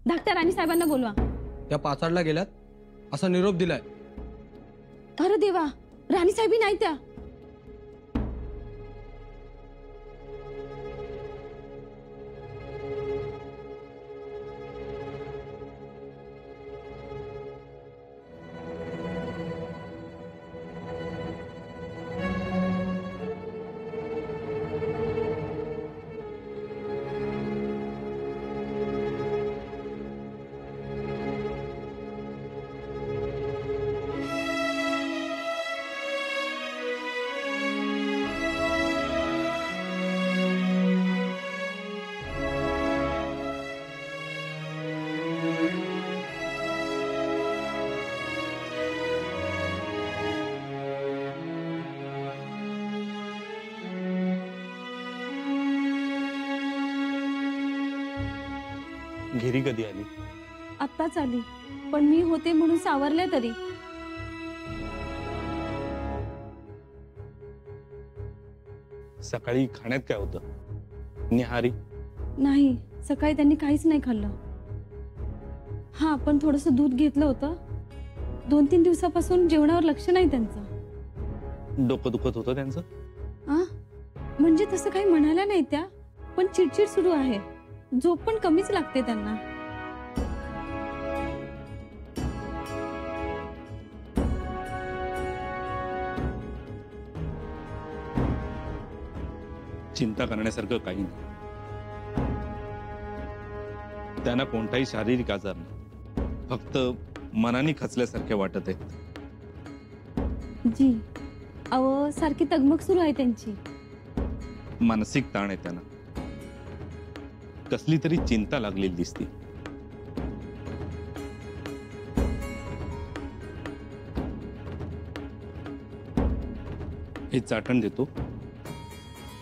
धाकट्या राणी साहेबांना बोलवा. त्या पाचाडला गेल्यात असा निरोप दिलाय. अरे देवा, राणी साहेबी नाही त्या. घरी कधी आली? आत्ताच आली, पण मी होते म्हणून सावरले तरी. सकाळी खाण्यात काय होतं? निहारी? नाही, सकाळी त्यांनी काहीच नाही खाल्लं. हा, पण थोडंसं दूध घेतलं होतं. 2-3 दिवसापासून जेवणावर लक्ष नाही त्यांचं. डोकं दुखत होतं त्यांचं? म्हणजे तसं काही म्हणाल्या नाही त्या, पण चिडचिड सुरू आहे. झोप पण कमीच लागते त्यांना. चिंता करण्यासारखं काही नाही. त्यांना कोणताही शारीरिक आजार नाही, फक्त मनाने खचल्यासारखे वाटत आहे. जी, अहो सारखी तगमग सुरू आहे त्यांची. मानसिक ताण आहे त्यांना, कसली तरी चिंता लागलेली दिसते. हे चाटण देतो,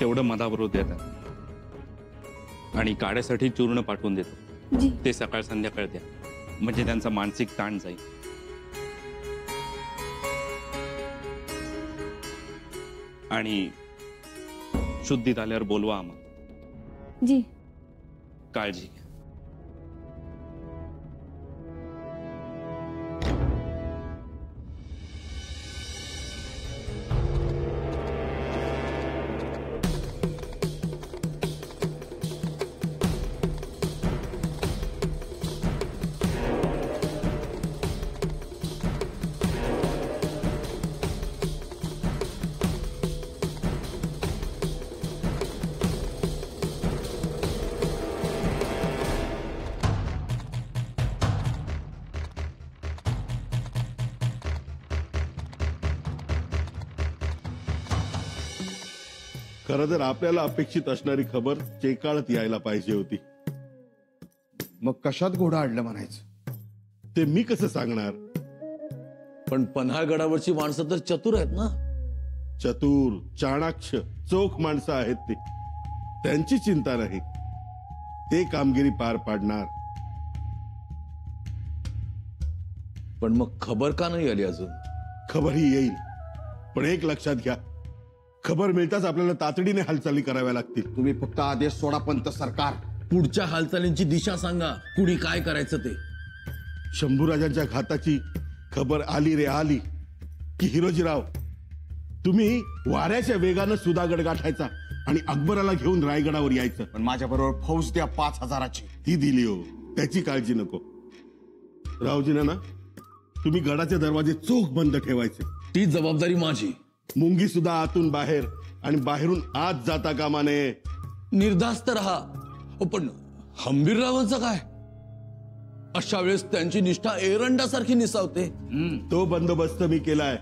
तेवढं मधाबरोबर देतात आणि काड्यासाठी चूर्ण पाठवून देतो. जी. ते सकाळ संध्याकाळ द्या, म्हणजे त्यांचा मानसिक ताण जाईल. आणि शुद्धीत आल्यावर बोलवा आम्हाला. जी. काळजी घ्या. खरं तर आपल्याला अपेक्षित असणारी खबर चेकाळत यायला पाहिजे होती. मग कशात घोडा अडलं म्हणायचं? ते मी कसं सांगणार? पण पन्हाळगडावरची माणसं तर चतुर आहेत ना. चतुर, चाणाक्ष, चोख माणसं आहेत ती. त्यांची चिंता नाही, ते कामगिरी पार पाडणार. पण मग खबर का नाही आली अजून? खबर ही येईल, पण एक लक्षात घ्या, खबर मिळताच आपल्याला तातडीने हालचाली कराव्या लागतील. तुम्ही फक्त आदेश सोडा पंत सरकार. पुढच्या हालचालींची दिशा सांगा, पुढे काय करायचं ते. शंभूराजांच्या घाताची खबर आली रे आली की हिरोजीराव, तुम्ही वाऱ्याच्या वेगानं सुधागड गाठायचा आणि अकबराला घेऊन रायगडावर यायचं. पण माझ्या बरोबर फौज द्या 5000ची. ती दिली हो, त्याची काळजी नको. रावजीना ना, तुम्ही गडाचे दरवाजे चोख बंद ठेवायचे. ती जबाबदारी माझी. मुंगी सुद्धा आतून बाहेर आणि बाहेरून आत जाता कामा नये. निर्धास्त रहा. पण हंबीररावांचं काय? अशा वेळेस त्यांची निष्ठा एरंडासारखी निसावते. तो बंदोबस्त मी केलाय.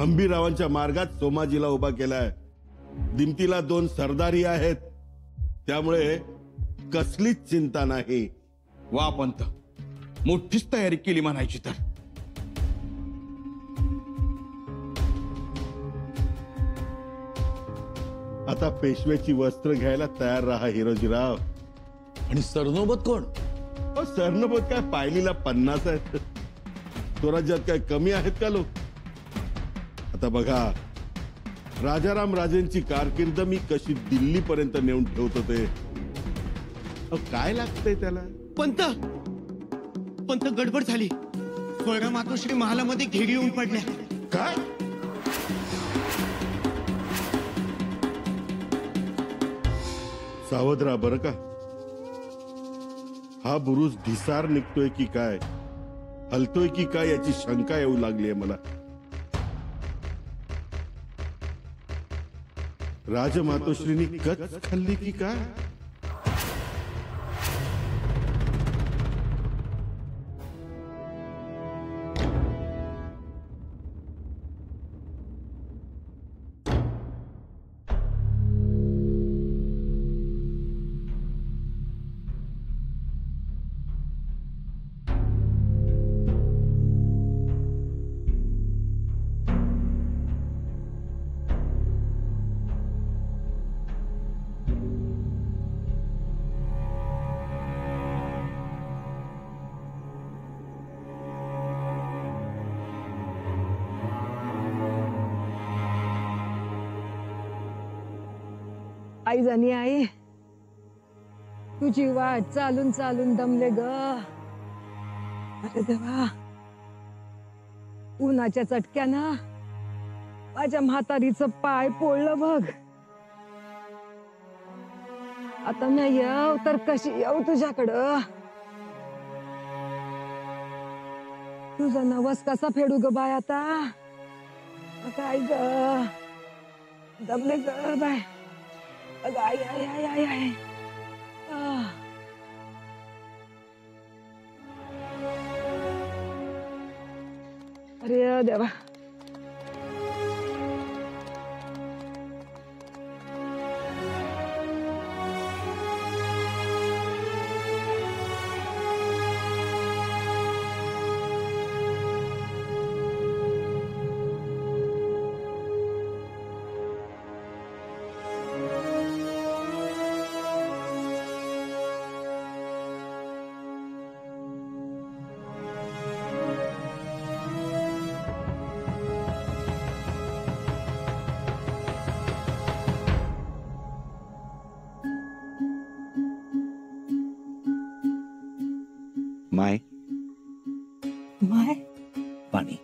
हंबीररावांच्या मार्गात सोमाजीला उभा केलाय. दिमतीला 2 सरदारी आहेत, त्यामुळे कसलीच चिंता नाही. वा पंत, मोठीच तयारी केली म्हणायची तर. आता पेशव्याची वस्त्र घ्यायला तयार राहा हिरोजीराव. आणि सरनोबत कोण? सरनोबत काय पायलीला 50 आहेत. स्वराज्यात काय कमी आहेत का लोक? आता बघा, राजाराम राजेंची कारकीर्द मी कशी दिल्लीपर्यंत नेऊन ठेवतो ते. काय लागतंय त्याला? पंत पंत गडबड झाली. स्वर्ग मातोश्री महालामध्ये घेरी येऊन पडल्या. काय? सावध राहा बरं का. हा बुरुज ढिसार निघतोय की काय, हलतोय की काय याची शंका येऊ लागली आहे मला. राजमातोश्रीनी कच खाल्ली की काय? आई जाणी आई, तुझी वाट चालून चालून दमले ग. अरे देवा, उन्हाच्या चटक्यानं माझ्या म्हातारीचं पाय पोळलं बघ. आता मी येऊ तर कशी येऊ तुझ्याकडं? तुझा नवस कसा फेडू ग बाय आता? काय ग, दमले ग बाय. अगं आई आई आई आई आई. अरे देवा. माय माय पाणी.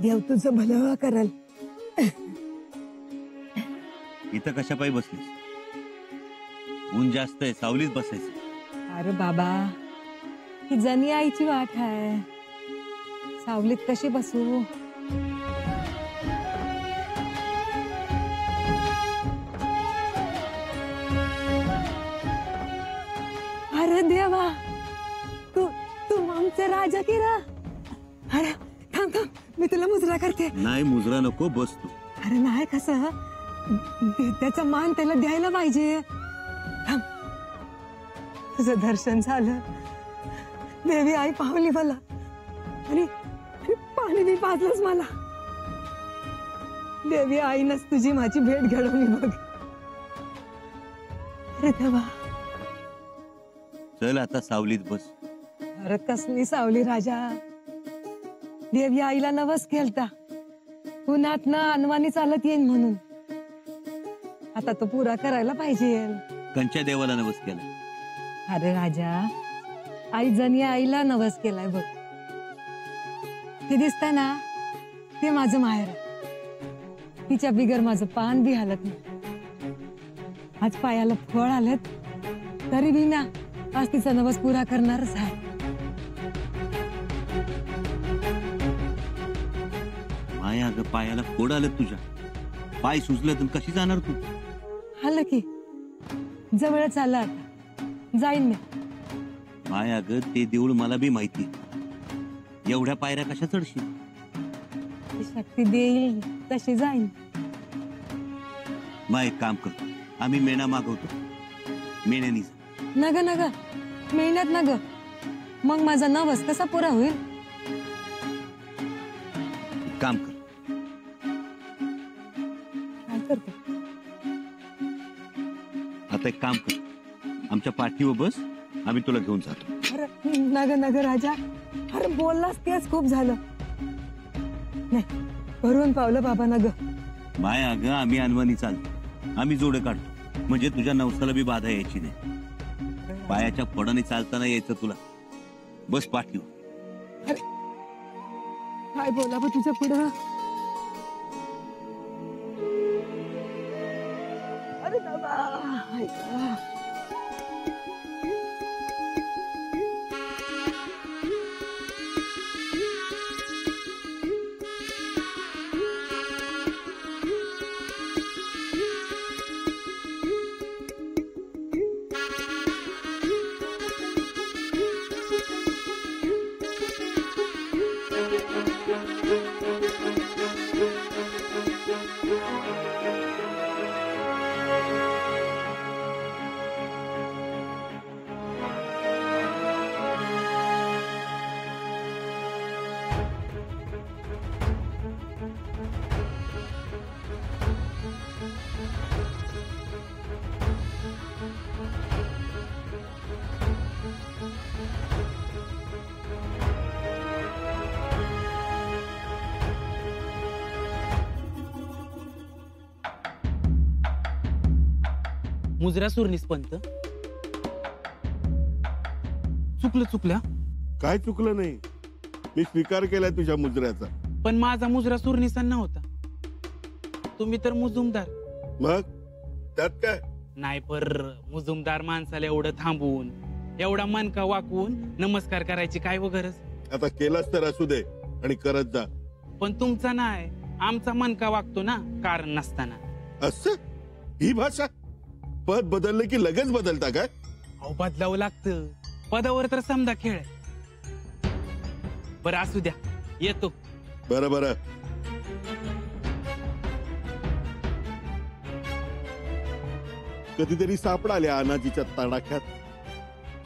देव तुझं भलं करल. इथं कशा पायी बसलीस? ऊन जास्त आहे, सावलीत बसायचं. अरे बाबा, ही जणी आईची वाट आहे. सावलीत कशी बसू? अरे देवा, तू तू आमचा राजा की रा? अरे थांब थांब, मी तुला मुजरा करते. नाही मुजरा नको, बस तू. अरे नाही, कसं त्याचा मान त्याला द्यायला पाहिजे. थांब, तुझं दर्शन झालं, देवी आई पावली मला आणि पाणी बी पाजलंच मला. देवी आईनच तुझी माझी भेट घडवली बघ. अरे देवा, चल आता सावलीत बस. अरे कसली सावली राजा. देवी आईला नवस केलता, उन्हात न अनवानी चालत येईन म्हणून. आता तो पुरा करायला पाहिजे. कंच्या देवाला नवस केला? अरे राजा, आई जणी आईला नवस केलाय बघ. ते दिसतंय ना, ते माझं माहेर आहे. तिच्या बिगर माझं पान बी हालत नाही. आज पायाला फळ आलेत तरी बी ना, आज तिचा नवस पुरा करणारच आहे. माया, अगं पायाला फोड आलं तुझ्या. पाय सुजलं तर कशी जाणार तू? आलं की जवळच आलं, आता जाईन मी. माया, अगं ते देऊळ मला बी माहिती. एवढ्या पायऱ्या कशा चढशील? ती शक्ती देईल तशी जाईन. मा एक काम करतो, आम्ही मेणा मागवतो, मेण्यानी जा. नग नग, मेहनत नग, मग माझा नवस कसा पुरा होईल? काम कर. काय करतो? आता एक काम कर, आमच्या पाठीवर बस, आम्ही तुला घेऊन जातो. अरे नग नग राजा, अरे बोललास तेच खूप झालं. नाही, भरून पावलं बाबा नग. माय अगं आम्ही अनवाणी चालतो, आम्ही जोडे काढतो, म्हणजे तुझ्या नवसाला बी बाधा यायची नाही. पायाच्या पडाने चालताना यायचं तुला. बस पाठीव. काय बोलावं तुझ्या पुढं? अरे बाबा, ऐका. मुजरा सुरनीस पंत. चुकलं काय चुकलं नाही, मी स्वीकार केलाय तुझ्या मुजऱ्याचा. पण माझा मुजरा सुरनिसा नव्हता. तुम्ही तर मुजुमदार. मग त्यात काय? नाही पर मुजुमदार माणसाला एवढं थांबून एवढा मनका वाकवून नमस्कार करायची काय व गरज? आता केलास तर असू दे आणि करत जा. पण तुमचा नाही, आमचा मनका वागतो ना कारण नसताना. असं ही भाषा? पद बदललं की लगेच बदलता काय? अहो बदलावं लागतं, पदावर तर समजा खेळ आहे. बरं असू द्या, येतो. बरं कधीतरी सापडाल्या अनाजीच्या तडाख्यात,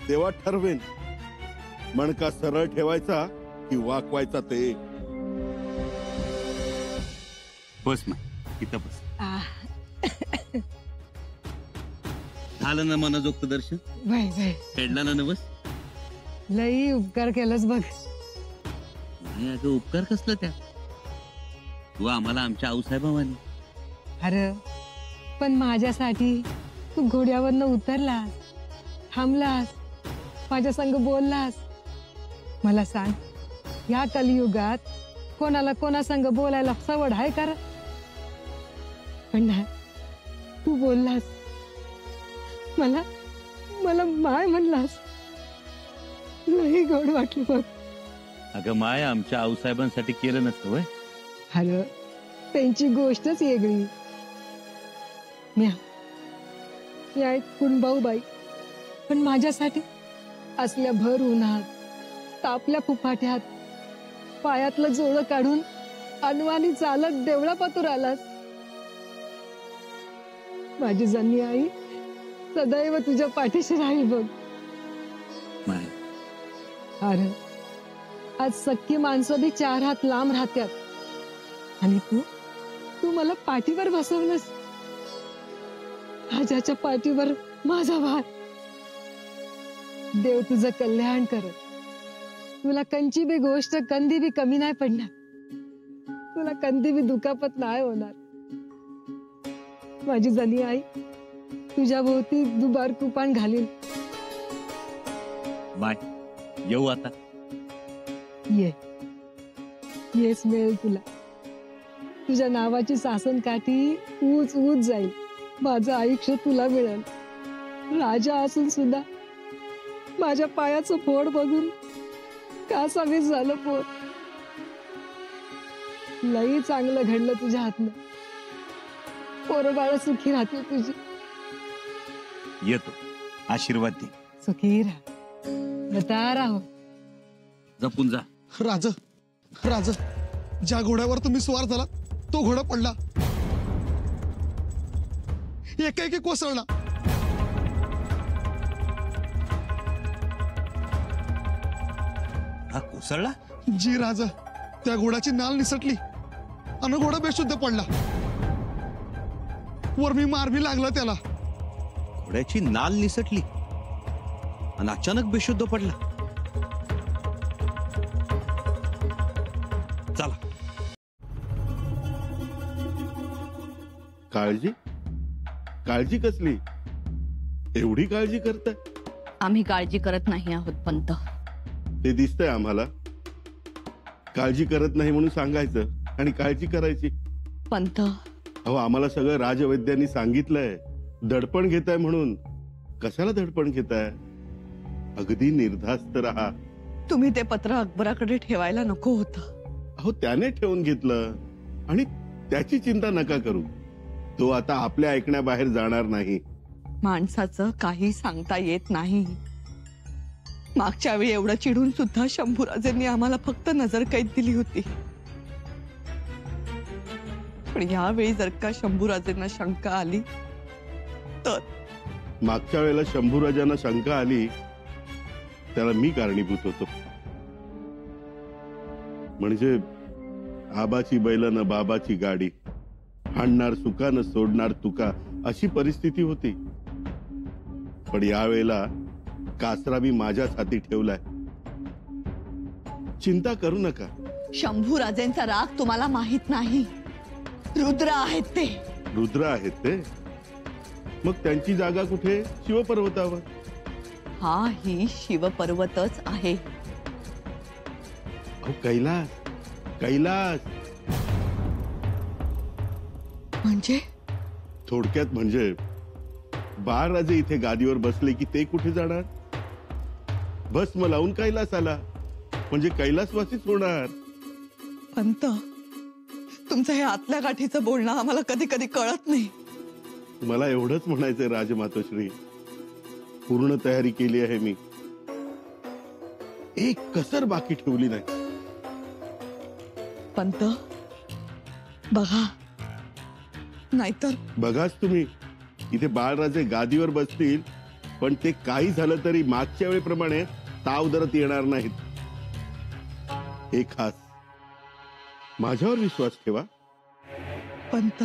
तेव्हा ठरवेन मणका सरळ ठेवायचा की वाकवायचा ते. बस ना इथं बस. झालं ना मनोजोक्त दर्शन? Bye bye. फेडला ना बस. लई उपकार केलास बघ. नाही अगं उपकार कसलं त्या, तू आम्हाला आमच्या आऊसाहेबांनी. अरे पण माझ्यासाठी तू घोड्यावरनं उतरलास, थांबलास, माझ्या संग बोललास. मला सांग, या कलियुगात कोणाला कोणा संग बोलायला सवड आहे का? पण नाही, तू बोललास, मला मला माय म्हणलास. लई गोड वाटलं बघ. अगं माय आमच्या आऊसाहेबांसाठी केलं नसतं वय. अरे त्यांची गोष्टच वेगळी. मी कुणबाऊ बाई, पण माझ्यासाठी असल्या भर उन्हात तापल्या फुफाट्यात पायातलं जोडं काढून अनवाणी चालत देवळा पातूर आलास. माझी जन्नी आई सदैव तुझ्या पाठीशी राहील बघ. माय अरे आज सख्खी माणसं बी 4 हात लांब राहत्यात आणि तू मला पाठीवर बसवलंस. राजाच्या पाठीवर माझा भार. देव तुझं कल्याण करत. तुला कंची बी गोष्ट कंदी बी कमी नाही पडणार. तुला कंदी बी दुखापत नाही होणार. माझी जनी आई तुझ्या भोवती दुबार कुपान घालील. माय येऊ आता. येस मिळेल तुला. तुझ्या नावाची सासन काठी ऊच ऊच जाईल. माझं आयुष्य तुला मिळेल. राजा असून सुद्धा माझ्या पायाचं फोड बघून का सगळे झालं पोट. लई चांगलं घडलं तुझ्या हातनं. पोरं बाळ सुखी राहतील तुझी. येतो, आशीर्वाद दे. सुखी राहा, बता राहो. जपून जा. राज ज्या घोड्यावर तुम्ही स्वार झाला तो घोडा पडला. एकाएकी कोसळला. हा कोसळला? जी राजा, त्या घोड्याची नाल निसटली आणि घोडा बेशुद्ध पडला. वर मी मारबी लागला त्याला. घोड्याची नाल निसटली आणि अचानक बेशुद्ध पडला. चला काळजी? काळजी कसली? एवढी काळजी करताय? आम्ही काळजी करत नाही आहोत पंत. ते दिसतंय आम्हाला. काळजी करत नाही म्हणून सांगायचं आणि काळजी करायची. पंत, अहो, आम्हाला सगळं राजवैद्यांनी सांगितलंय. दडपण घेताय म्हणून. कशाला दडपण घेताय? अगदी निर्धास्त राहा. तुम्ही ते पत्र अकबराकडे ठेवायला नको होतं. अहो, त्याने ठेवून घेतलं आणि त्याची चिंता नका करू. तो आता आपल्या ऐकण्याबाहेर जाणार नाही. माणसाचं काही सांगता येत नाही. मागच्या वेळी एवढं चिडून सुद्धा शंभूराजेंनी आम्हाला फक्त नजरकैद दिली होती. पण यावेळी जर का शंभूराजेंना शंका आली तर? मागच्या वेळेला शंभूराजांना शंका आली त्याला मी कारणीभूत होतो. म्हणजे आबाची बैल न बाबाची गाडी, हाणणार सुका न सोडणार तुका, अशी परिस्थिती होती. पण यावेळेला कासरा मी माझ्याच हाती ठेवलाय. चिंता करू नका. शंभूराजेंचा राग तुम्हाला माहित नाही. रुद्र आहेत ते. रुद्र आहेत ते? मग त्यांची जागा कुठे? शिवपर्वतावर. हा ही शिवपर्वतच आहे. अहो, कैलास. कैलास म्हणजे? थोडक्यात म्हणजे बाळराजे इथे गादीवर बसले की ते कुठे जाणार? भस्म लावून कैलास आला म्हणजे कैलासवासीच होणार. पंत, तुमचं हे आतल्या गाठीचं बोलणं आम्हाला कधी कधी कळत नाही. मला एवढंच म्हणायचंय राजमातोश्री, पूर्ण तयारी केली आहे मी. एक कसर बाकी ठेवली नाही. पंत, बघा, नाहीतर. बघाच तुम्ही, इथे बाळराजे गादीवर बसतील पण ते काही झालं तरी मागच्या वेळेप्रमाणे ताव धरत येणार नाहीत. हे खास. माझ्यावर विश्वास ठेवा. पंत,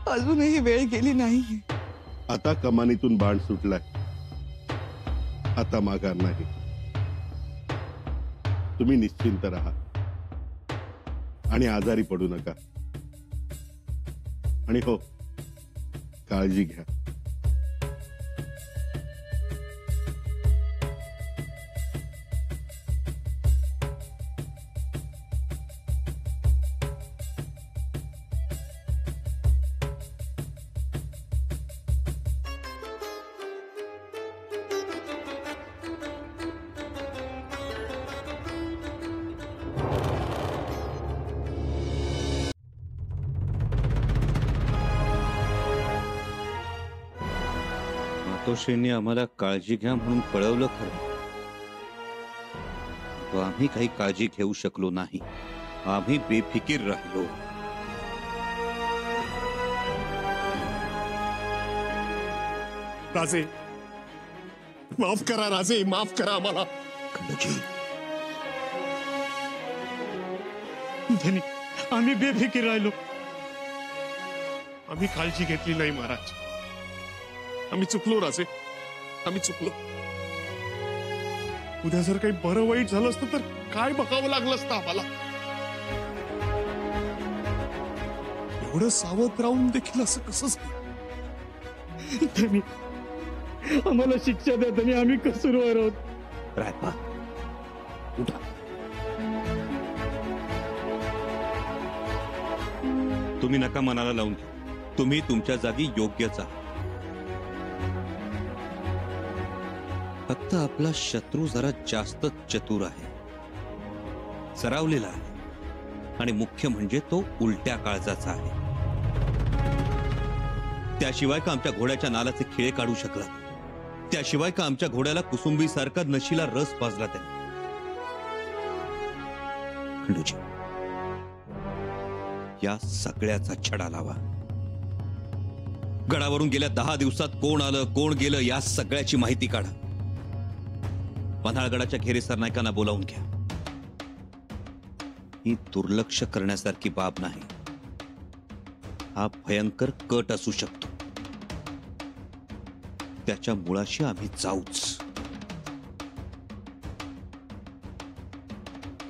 अजूनही वेळ गेली नाही. आता कमानीतून बाण सुटलाय. आता माघार नाही. तुम्ही निश्चिंत राहा आणि आजारी पडू नका. आणि हो, काळजी घ्या. मातोश्रींनी आम्हाला काळजी घ्या म्हणून कळवलं खरं, तो आम्ही काही काळजी घेऊ शकलो नाही. आम्ही बेफिकीर राहिलो. राजे, माफ करा राजे, माफ करा आम्हाला. धनी, आम्ही बेफिकीर राहिलो. आम्ही काळजी घेतली नाही महाराज. आम्ही चुकलो राजे, आम्ही चुकलो. उद्या जर काही बरं वाईट झालं असतं तर काय बघावं लागलं असतं आम्हाला. एवढं सावध राहून देखील असं कसं? आम्हाला शिक्षा द्या आणि आम्ही कसूरवार आहोत. रायपा, उठा. तुम्ही नका मनाला लावून घ्या. तुम्ही तुमच्या जागी योग्यच आहात. फक्त आपला शत्रू जरा जास्त चतुर आहे, सरावलेला आहे आणि मुख्य म्हणजे तो उलट्या काळजाचा आहे. त्याशिवाय का आमच्या घोड्याच्या नालाचे खिळे काढू शकला? त्याशिवाय का आमच्या घोड्याला कुसुंबीसारखा नशीला रस पाजला त्याने? खंडूजी, या सगळ्याचा छडा लावा. गडावरून गेल्या 10 दिवसात कोण आलं कोण गेलं या सगळ्याची माहिती काढा. पन्हाळगडाच्या घेरे सरनाईकांना बोलावून घ्या. ही दुर्लक्ष करण्यासारखी बाब नाही. हा भयंकर कट असू शकतो. त्याच्या मुळाशी आम्ही जाऊच.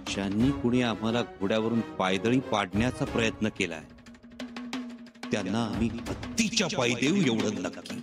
ज्यांनी कुणी आम्हाला घोड्यावरून पायदळी पाडण्याचा प्रयत्न केलाय त्यांना आम्ही हत्तीच्या पायी देऊ एवढं नक्की.